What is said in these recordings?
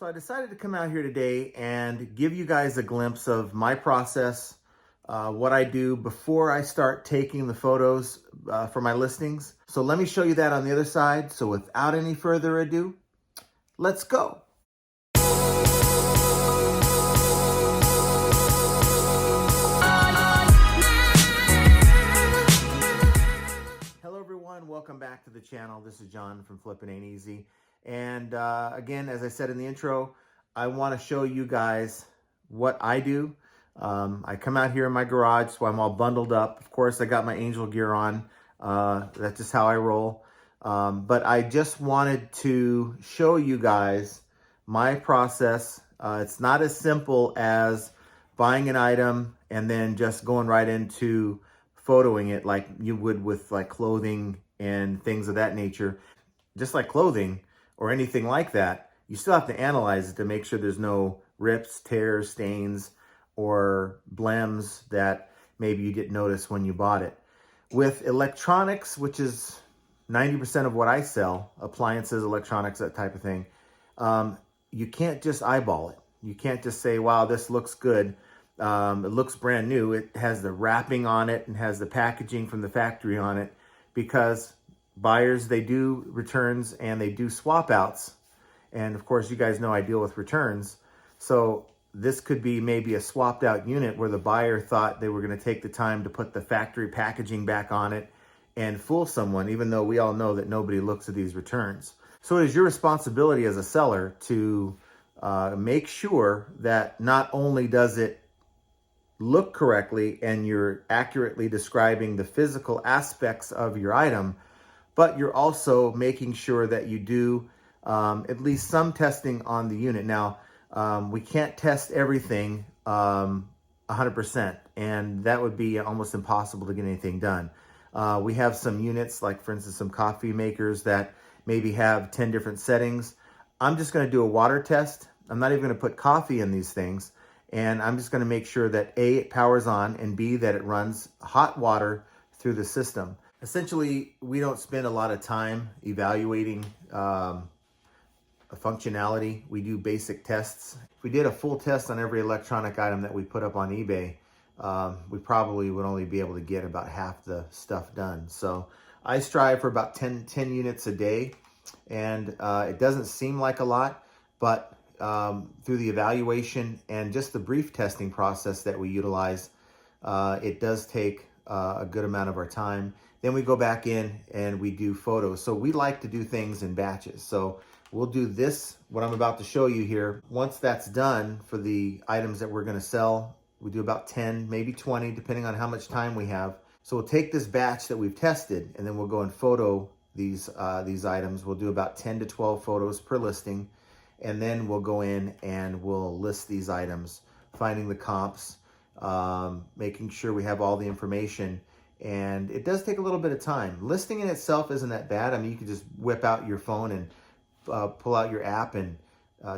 So I decided to come out here today and give you guys a glimpse of my process, what I do before I start taking the photos for my listings. So let me show you that on the other side. So without any further ado, let's go. Hello everyone, welcome back to the channel. This is John from Flippin Ain't Easy. And again, as I said in the intro, I want to show you guys what I do. I come out here in my garage, so I'm all bundled up. Of course, I got my angel gear on. That's just how I roll. But I just wanted to show you guys my process. It's not as simple as buying an item and then just going right into photoing it like you would with like clothing and things of that nature. Just like clothing or anything like that, you still have to analyze it to make sure there's no rips, tears, stains, or blems that maybe you didn't notice when you bought it. With electronics, which is 90% of what I sell, appliances, electronics, that type of thing, you can't just eyeball it. You can't just say, wow, this looks good. It looks brand new. It has the wrapping on it and has the packaging from the factory on it, because buyers, they do returns and they do swap outs. And of course, you guys know I deal with returns. So this could be maybe a swapped out unit where the buyer thought they were going to take the time to put the factory packaging back on it and fool someone, even though we all know that nobody looks at these returns. So it is your responsibility as a seller to make sure that not only does it look correctly and you're accurately describing the physical aspects of your item, but you're also making sure that you do at least some testing on the unit. Now, we can't test everything 100%, and that would be almost impossible to get anything done. We have some units, like for instance, some coffee makers that maybe have 10 different settings. I'm just gonna do a water test. I'm not even gonna put coffee in these things. And I'm just gonna make sure that A, it powers on, and B, that it runs hot water through the system. Essentially, we don't spend a lot of time evaluating a functionality. We do basic tests. If we did a full test on every electronic item that we put up on eBay, we probably would only be able to get about half the stuff done. So I strive for about 10 units a day, and it doesn't seem like a lot, but through the evaluation and just the brief testing process that we utilize, it does take a good amount of our time. Then we go back in and we do photos. So we like to do things in batches. So we'll do this, what I'm about to show you here. Once that's done for the items that we're gonna sell, we do about 10, maybe 20, depending on how much time we have. So we'll take this batch that we've tested and then we'll go and photo these items. We'll do about 10 to 12 photos per listing. And then we'll go in and we'll list these items, finding the comps, making sure we have all the information. And it does take a little bit of time. Listing in itself isn't that bad. I mean, you can just whip out your phone and pull out your app and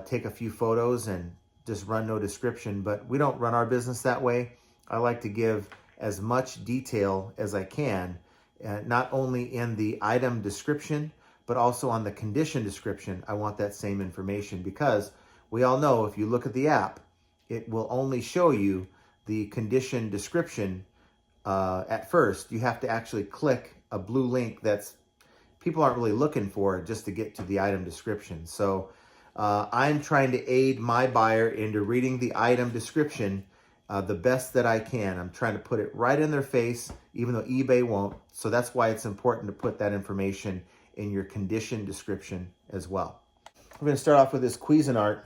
take a few photos and just run no description. But we don't run our business that way. I like to give as much detail as I can, not only in the item description, but also on the condition description. I want that same information, because we all know if you look at the app, it will only show you the condition description at first. You have to actually click a blue link that's people aren't really looking for just to get to the item description. So I'm trying to aid my buyer into reading the item description the best that I can. I'm trying to put it right in their face, even though eBay won't. So that's why it's important to put that information in your condition description as well. We're gonna start off with this Cuisinart.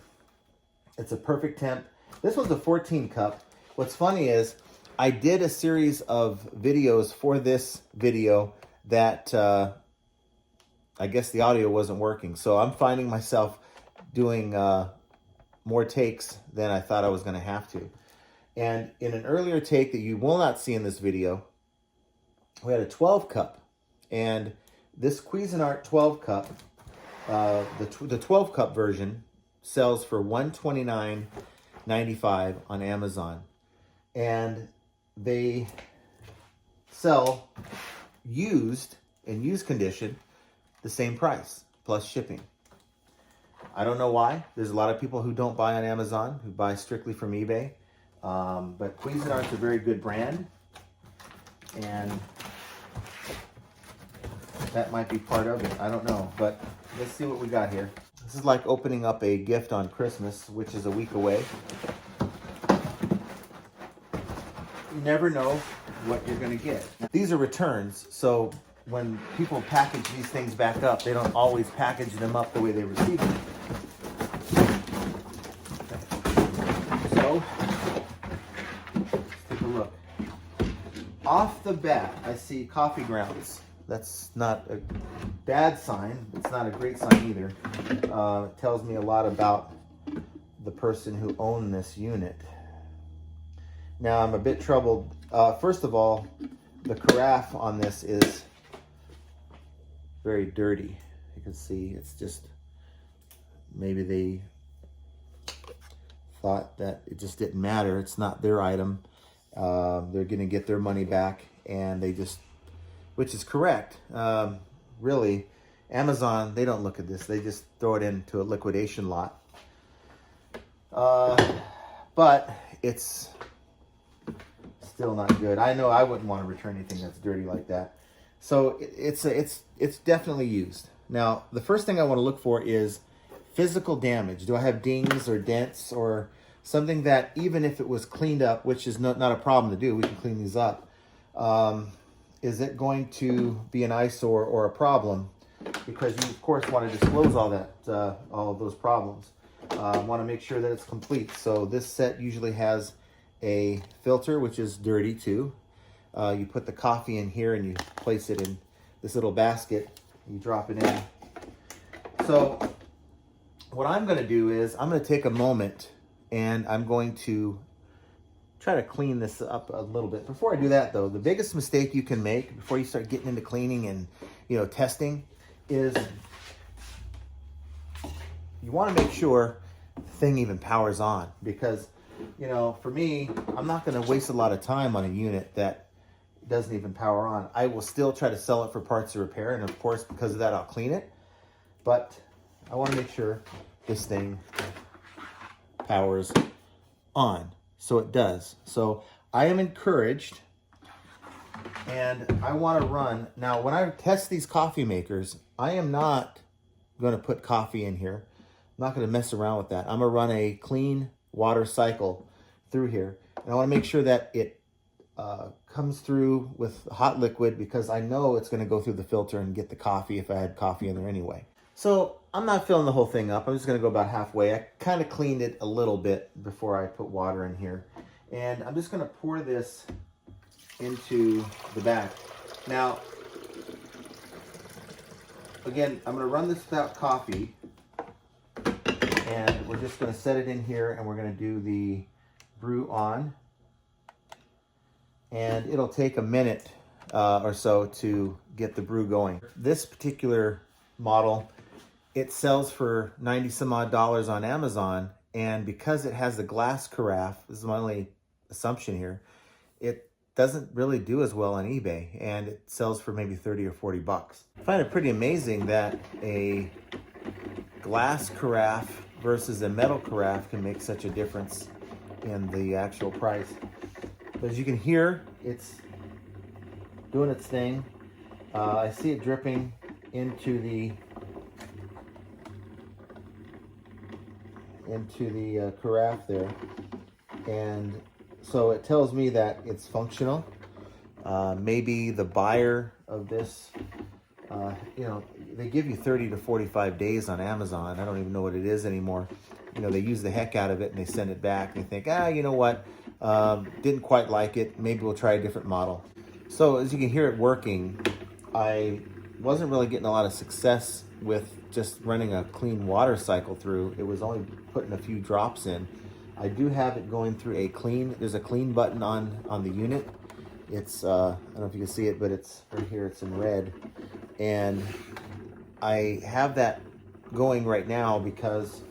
It's a perfect temp. This one's a 14 cup. What's funny is I did a series of videos for this video that I guess the audio wasn't working. So I'm finding myself doing more takes than I thought I was gonna have to. And in an earlier take that you will not see in this video, we had a 12 cup. And this Cuisinart 12 cup, the 12 cup version sells for $129.95 on Amazon. And they sell used, in used condition, the same price, plus shipping. I don't know why. There's a lot of people who don't buy on Amazon, who buy strictly from eBay. But Cuisinart's a very good brand, and that might be part of it. I don't know, but let's see what we got here. This is like opening up a gift on Christmas, which is a week away. You never know what you're going to get. These are returns, so when people package these things back up, they don't always package them up the way they receive them. So, let's take a look. Off the bat, I see coffee grounds. That's not a bad sign. It's not a great sign either. It tells me a lot about the person who owned this unit. Now I'm a bit troubled. First of all, the carafe on this is very dirty. You can see it's just, maybe they thought that it just didn't matter. It's not their item. They're gonna get their money back, and they just, which is correct. Really, Amazon, they don't look at this. They just throw it into a liquidation lot. But it's still not good. I know I wouldn't want to return anything that's dirty like that. So it's definitely used. Now, the first thing I want to look for is physical damage. Do I have dings or dents or something that, even if it was cleaned up, which is not a problem to do, we can clean these up. Is it going to be an eyesore or a problem? Because you, of course, want to disclose all that, all of those problems. Want to make sure that it's complete. So this set usually has a filter, which is dirty too. You put the coffee in here and you place it in this little basket. You drop it in. So what I'm going to do is I'm going to take a moment and I'm going to try to clean this up a little bit. Before I do that though, the biggest mistake you can make before you start getting into cleaning and, you know, testing is you want to make sure the thing even powers on, because, you know, for me, I'm not going to waste a lot of time on a unit that doesn't even power on. I will still try to sell it for parts of repair, and of course, because of that, I'll clean it. But I want to make sure this thing powers on. So it does. So I am encouraged, and I want to run. Now, when I test these coffee makers, I am not going to put coffee in here. I'm not going to mess around with that. I'm going to run a clean water cycle through here. And I want to make sure that it comes through with hot liquid, because I know it's going to go through the filter and get the coffee if I had coffee in there anyway. So I'm not filling the whole thing up. I'm just going to go about halfway. I kind of cleaned it a little bit before I put water in here. And I'm just going to pour this into the back. Now, again, I'm going to run this without coffee. And we're just going to set it in here, and we're going to do the brew on. And it'll take a minute or so to get the brew going. This particular model, it sells for 90 some odd dollars on Amazon, and because it has the glass carafe, this is my only assumption here, it doesn't really do as well on eBay, and it sells for maybe 30 or 40 bucks. I find it pretty amazing that a glass carafe versus a metal carafe can make such a difference in the actual price. But as you can hear, it's doing its thing. I see it dripping into the carafe there, and so it tells me that it's functional. Maybe the buyer of this, you know, they give you 30 to 45 days on Amazon. I don't even know what it is anymore. You know, they use the heck out of it and they send it back and they think, you know what, didn't quite like it. Maybe we'll try a different model. So as you can hear it working, I wasn't really getting a lot of success with just running a clean water cycle through. It was only putting a few drops in. I do have it going through a clean, there's a clean button on the unit. It's, I don't know if you can see it, but it's right here, it's in red. And I have that going right now because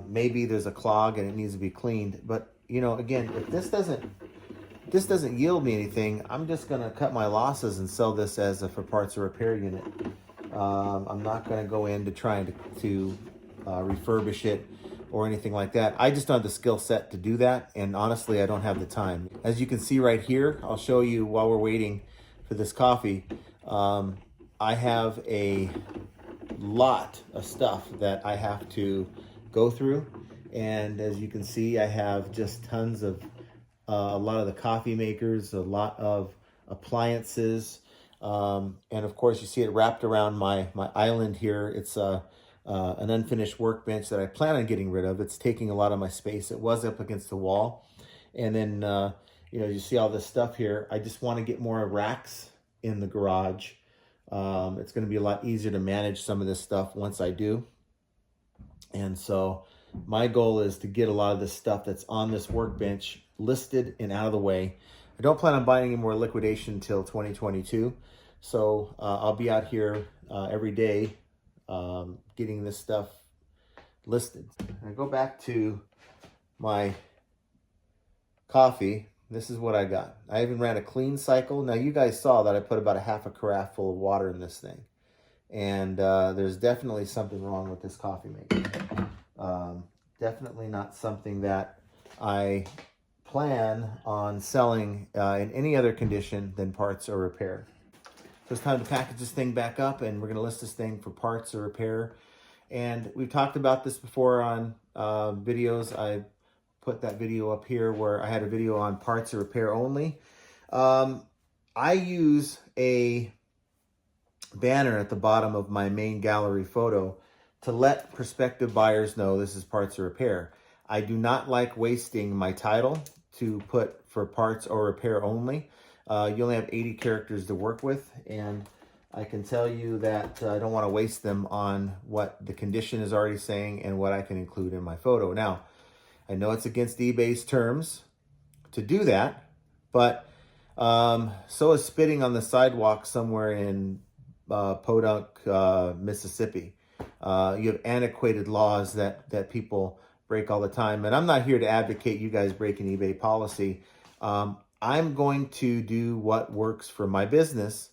maybe there's a clog and it needs to be cleaned. But, you know, again, if this doesn't yield me anything, I'm just going to cut my losses and sell this as a for parts or repair unit. I'm not going to go into trying to refurbish it or anything like that. I just don't have the skill set to do that, and honestly, I don't have the time. As you can see right here, I'll show you while we're waiting for this coffee. I have a lot of stuff that I have to go through, and as you can see, I have just tons of a lot of the coffee makers, a lot of appliances, and of course you see it wrapped around my island here. It's an unfinished workbench that I plan on getting rid of. It's taking a lot of my space. It was up against the wall, and then you see all this stuff here. I just want to get more racks in the garage. It's going to be a lot easier to manage some of this stuff once I do. And so my goal is to get a lot of this stuff that's on this workbench listed and out of the way. I don't plan on buying any more liquidation until 2022. So I'll be out here every day getting this stuff listed. I go back to my coffee. This is what I got. I even ran a clean cycle. Now you guys saw that I put about a half a carafe full of water in this thing. And there's definitely something wrong with this coffee maker. Definitely not something that I plan on selling in any other condition than parts or repair. So it's time to package this thing back up, and we're going to list this thing for parts or repair. And we've talked about this before on videos. I put that video up here where I had a video on parts or repair only. I use a banner at the bottom of my main gallery photo to let prospective buyers know this is parts or repair. I do not like wasting my title to put for parts or repair only. You only have 80 characters to work with, and I can tell you that I don't want to waste them on what the condition is already saying and what I can include in my photo. Now, I know it's against eBay's terms to do that, but so is spitting on the sidewalk somewhere in Podunk, Mississippi. You have antiquated laws that people break all the time. And I'm not here to advocate you guys breaking eBay policy. I'm going to do what works for my business.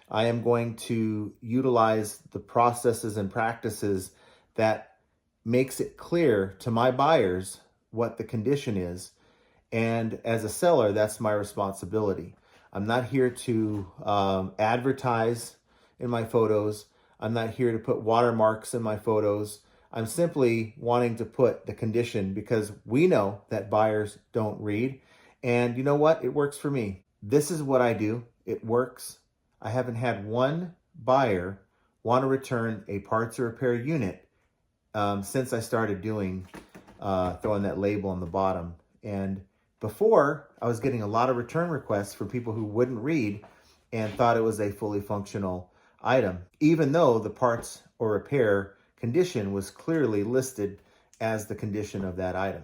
I am going to utilize the processes and practices that makes it clear to my buyers what the condition is. And as a seller, that's my responsibility. I'm not here to advertise in my photos. I'm not here to put watermarks in my photos. I'm simply wanting to put the condition because we know that buyers don't read. And you know what? It works for me. This is what I do. It works. I haven't had one buyer want to return a parts or repair unit since I started doing throwing that label on the bottom. And before, I was getting a lot of return requests from people who wouldn't read and thought it was a fully functional item, even though the parts or repair condition was clearly listed as the condition of that item.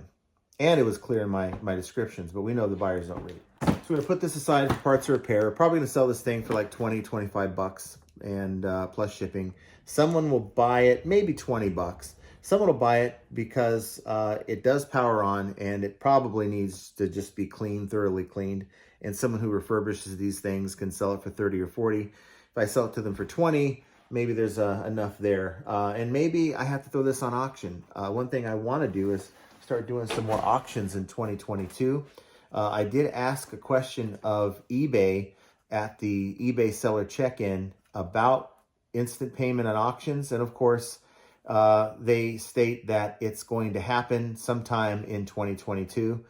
And it was clear in my descriptions, but we know the buyers don't read. So we're gonna put this aside for parts or repair. We're probably gonna sell this thing for like 20, 25 bucks and plus shipping. Someone will buy it, maybe 20 bucks. Someone will buy it because it does power on and it probably needs to just be cleaned, thoroughly cleaned. And someone who refurbishes these things can sell it for 30 or 40. If I sell it to them for 20, maybe there's enough there. And maybe I have to throw this on auction. One thing I want to do is start doing some more auctions in 2022. I did ask a question of eBay at the eBay seller check-in about instant payment on auctions. And of course, they state that it's going to happen sometime in 2022.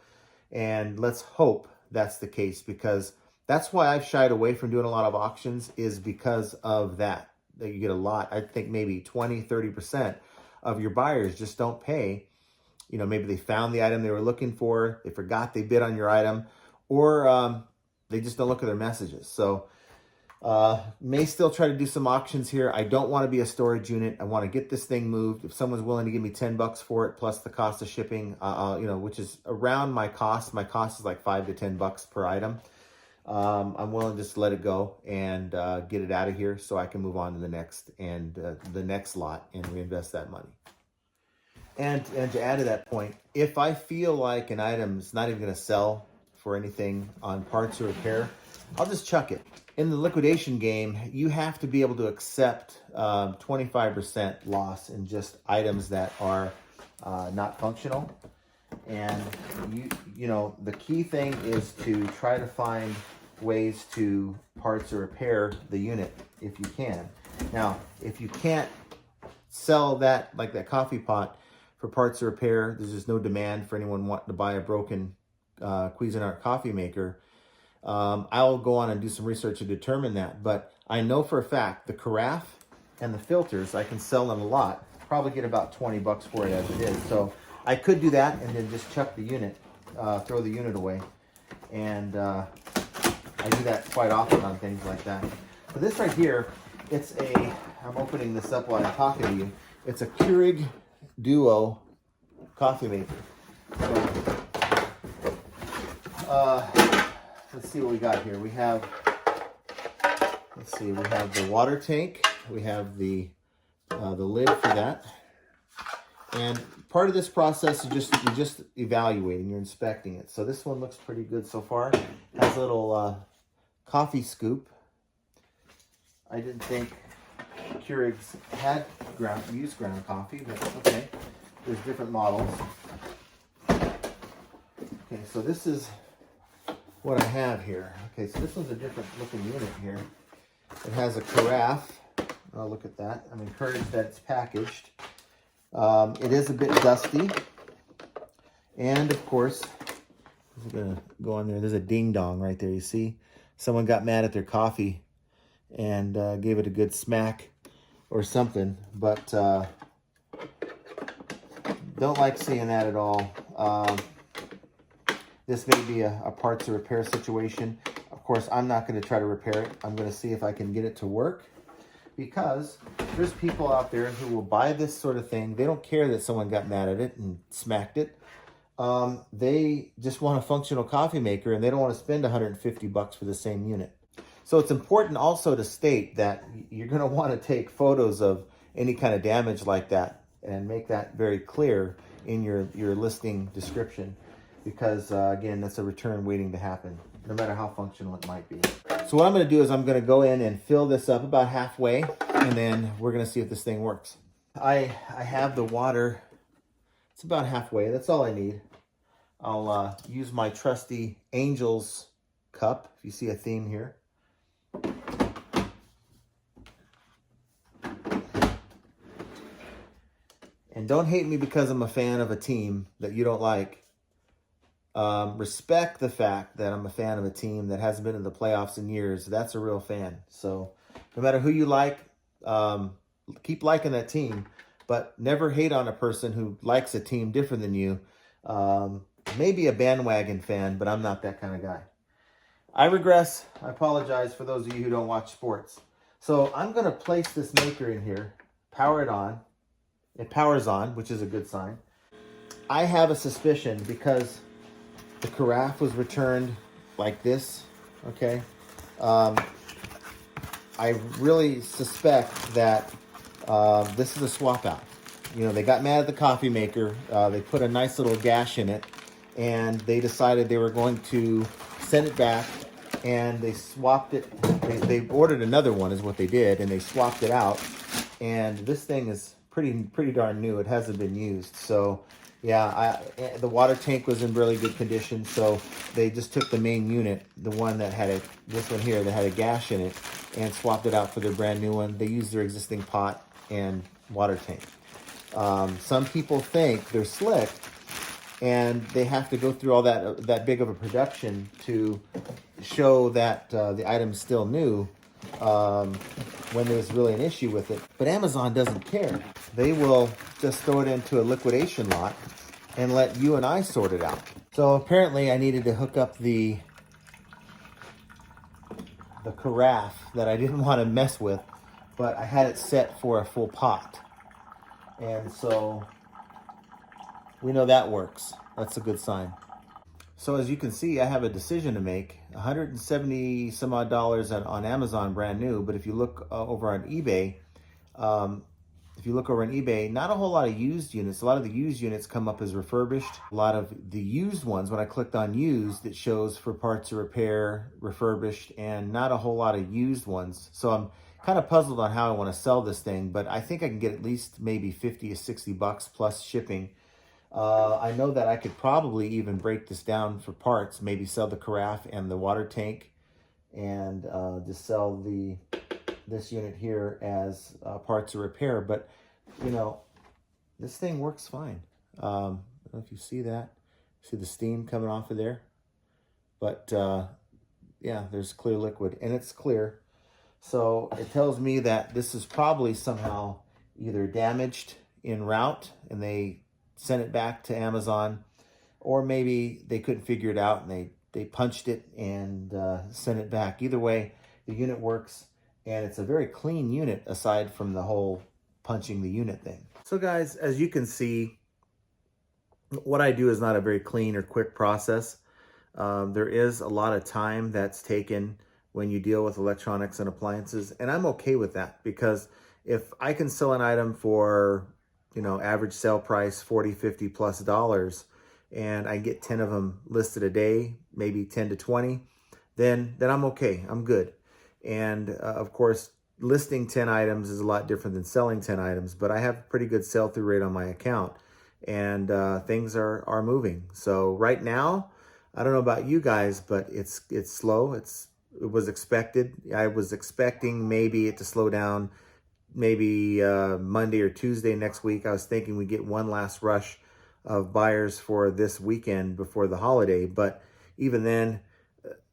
And let's hope that's the case, because that's why I've shied away from doing a lot of auctions, is because of that. You get a lot, I think maybe 20, 30% of your buyers just don't pay. You know, maybe they found the item they were looking for, they forgot they bid on your item, or they just don't look at their messages. So may still try to do some auctions here. I don't want to be a storage unit. I want to get this thing moved. If someone's willing to give me 10 bucks for it, plus the cost of shipping, which is around my cost. My cost is like 5 to 10 bucks per item. I'm willing to just let it go and get it out of here so I can move on to the next lot and reinvest that money. And to add to that point, if I feel like an item is not even going to sell for anything on parts or repair, I'll just chuck it. In the liquidation game, you have to be able to accept 25% loss in just items that are not functional. And you know, the key thing is to try to find ways to parts or repair the unit if you can. Now, if you can't sell that, like that coffee pot, for parts or repair, there's just no demand for anyone wanting to buy a broken Cuisinart coffee maker. I'll go on and do some research to determine that, but I know for a fact the carafe and the filters, I can sell them a lot, probably get about 20 bucks for it as it is. So I could do that and then just chuck the unit, throw the unit away. And I do that quite often on things like that. But this right here, it's I'm opening this up while I'm talking to you. It's a Keurig Duo coffee maker. So, let's see what we got here. We have, let's see, we have the water tank. We have the lid for that. And part of this process is you're just evaluating, you're inspecting it. So this one looks pretty good so far. Has a little coffee scoop. I didn't think Keurigs had used ground coffee, but okay. There's different models. Okay, so this is what I have here. Okay, so this one's a different looking unit here. It has a carafe. Oh, look at that. I'm encouraged that it's packaged. It is a bit dusty. And of course, I'm gonna go on there. There's a ding dong right there. You see? Someone got mad at their coffee and gave it a good smack or something. But don't like seeing that at all. This may be a parts or repair situation. Of course, I'm not going to try to repair it. I'm going to see if I can get it to work, because there's people out there who will buy this sort of thing. They don't care that someone got mad at it and smacked it. They just want a functional coffee maker, and they don't want to spend 150 bucks for the same unit. So it's important also to state that you're going to want to take photos of any kind of damage like that and make that very clear in your listing description, because again, that's a return waiting to happen, no matter how functional it might be. So what I'm going to do is I'm going to go in and fill this up about halfway, and then we're going to see if this thing works. I have the water. It's about halfway. That's all I need. I'll use my trusty Angel's cup, if you see a theme here. And don't hate me because I'm a fan of a team that you don't like. Respect the fact that I'm a fan of a team that hasn't been in the playoffs in years. That's a real fan. So no matter who you like, keep liking that team, but never hate on a person who likes a team different than you. Maybe a bandwagon fan, but I'm not that kind of guy. I regress. I apologize for those of you who don't watch sports. So I'm going to place this maker in here, power it on. It powers on, which is a good sign. I have a suspicion, because the carafe was returned like this, okay? I really suspect that this is a swap out. You know, they got mad at the coffee maker. They put a nice little gash in it, and they decided they were going to send it back, and they swapped it. They ordered another one is what they did, and they swapped it out. And this thing is pretty darn new. It hasn't been used. So yeah, the water tank was in really good condition. So they just took the main unit, the one that had this one here that had a gash in it, and swapped it out for their brand new one. They used their existing pot and water tank. Some people think they're slick, and they have to go through all that big of a production to show that the item's still new, when there's really an issue with it. But Amazon doesn't care. They will just throw it into a liquidation lot and let you and I sort it out. So apparently I needed to hook up the carafe that I didn't want to mess with, but I had it set for a full pot. And so we know that works. That's a good sign. So as you can see, I have a decision to make. $170 some odd on Amazon, brand new. But if you look over on eBay, if you look over on eBay, not a whole lot of used units. A lot of the used units come up as refurbished. A lot of the used ones, when I clicked on used, it shows for parts of repair, refurbished, and not a whole lot of used ones. So I'm kind of puzzled on how I want to sell this thing, but I think I can get at least maybe 50 to 60 bucks plus shipping. I know that I could probably even break this down for parts, maybe sell the carafe and the water tank, and just sell this unit here as parts of repair. But you know, this thing works fine. I don't know if you see that. See the steam coming off of there? But yeah, there's clear liquid, and it's clear. So it tells me that this is probably somehow either damaged en route and they sent it back to Amazon, or maybe they couldn't figure it out and they punched it and sent it back. Either way, the unit works, and it's a very clean unit aside from the whole punching the unit thing. So guys, as you can see, what I do is not a very clean or quick process. There is a lot of time that's taken when you deal with electronics and appliances, and I'm okay with that, because if I can sell an item for, you know, average sale price $40, $50 plus dollars, and I get 10 of them listed a day, maybe 10 to 20, then I'm okay. I'm good. And of course, listing 10 items is a lot different than selling 10 items, but I have a pretty good sell-through rate on my account, and things are moving. So right now, I don't know about you guys, but it's slow. It was expected. I was expecting maybe it to slow down maybe Monday or Tuesday next week. I was thinking we'd get one last rush of buyers for this weekend before the holiday, but even then,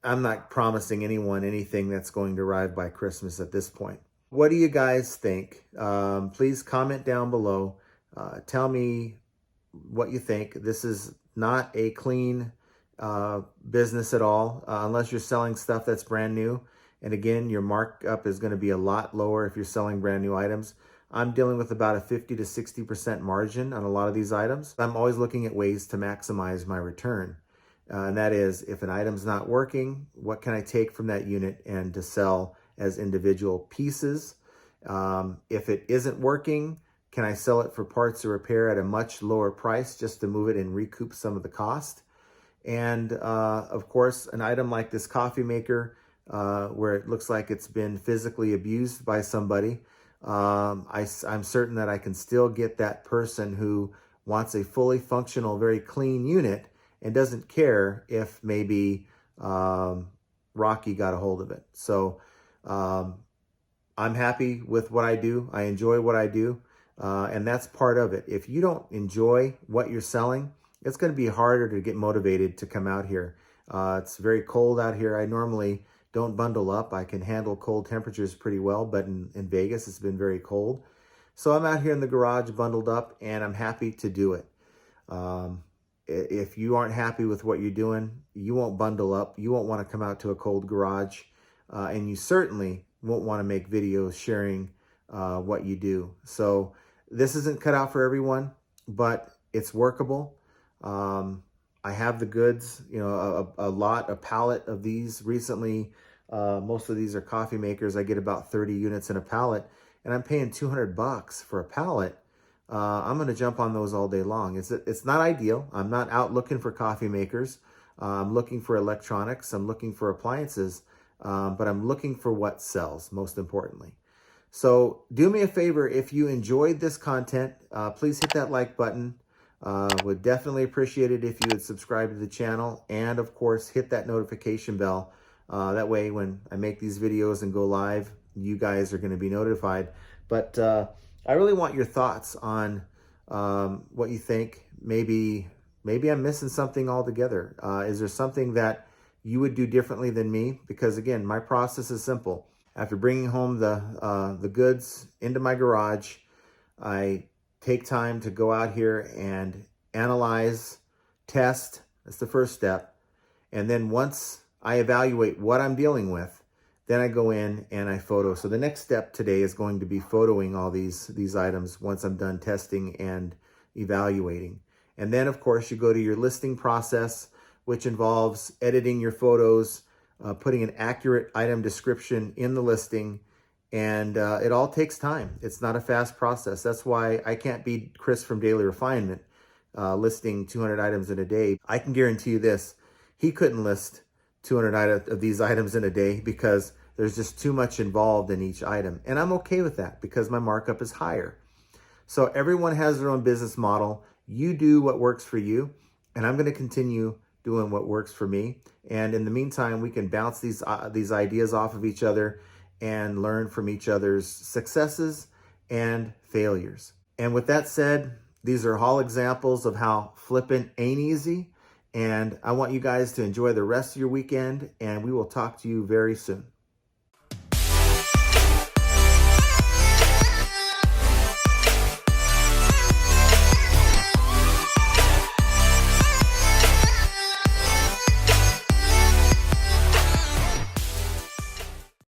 I'm not promising anyone anything that's going to arrive by Christmas at this point. What do you guys think? Please comment down below. Tell me what you think. This is not a clean business at all, unless you're selling stuff that's brand new. And again, your markup is going to be a lot lower if you're selling brand new items. I'm dealing with about a 50 to 60% margin on a lot of these items. I'm always looking at ways to maximize my return. And that is, if an item's not working, what can I take from that unit and to sell as individual pieces? If it isn't working, can I sell it for parts or repair at a much lower price just to move it and recoup some of the cost? And of course, an item like this coffee maker, where it looks like it's been physically abused by somebody, I'm certain that I can still get that person who wants a fully functional, very clean unit and doesn't care if maybe Rocky got a hold of it. So I'm happy with what I do. I enjoy what I do, and that's part of it. If you don't enjoy what you're selling, it's going to be harder to get motivated to come out here. It's very cold out here. I normally don't bundle up. I can handle cold temperatures pretty well, but in Vegas, it's been very cold. So I'm out here in the garage bundled up, and I'm happy to do it. If you aren't happy with what you're doing, you won't bundle up. You won't want to come out to a cold garage, and you certainly won't want to make videos sharing what you do. So this isn't cut out for everyone, but it's workable. I have the goods, you know, a pallet of these recently. Most of these are coffee makers. I get about 30 units in a pallet, and I'm paying 200 bucks for a pallet. I'm going to jump on those all day long. It's not ideal. I'm not out looking for coffee makers. I'm looking for electronics. I'm looking for appliances, but I'm looking for what sells, most importantly. So do me a favor, if you enjoyed this content, please hit that like button. Would definitely appreciate it if you would subscribe to the channel, and of course hit that notification bell. That way when I make these videos and go live, you guys are going to be notified. But I really want your thoughts on what you think. Maybe I'm missing something altogether. Is there something that you would do differently than me? Because again, my process is simple. After bringing home the goods into my garage, I take time to go out here and analyze, test. That's the first step. And then once I evaluate what I'm dealing with, then I go in and I photo. So the next step today is going to be photoing all these items once I'm done testing and evaluating. And then of course you go to your listing process, which involves editing your photos, putting an accurate item description in the listing, And it all takes time. It's not a fast process. That's why I can't beat Chris from Daily Refinement listing 200 items in a day. I can guarantee you this, he couldn't list 200 of these items in a day because there's just too much involved in each item. And I'm okay with that because my markup is higher. So everyone has their own business model. You do what works for you, and I'm going to continue doing what works for me. And in the meantime, we can bounce these ideas off of each other and learn from each other's successes and failures. And with that said, these are all examples of how flipping ain't easy. And I want you guys to enjoy the rest of your weekend, and we will talk to you very soon.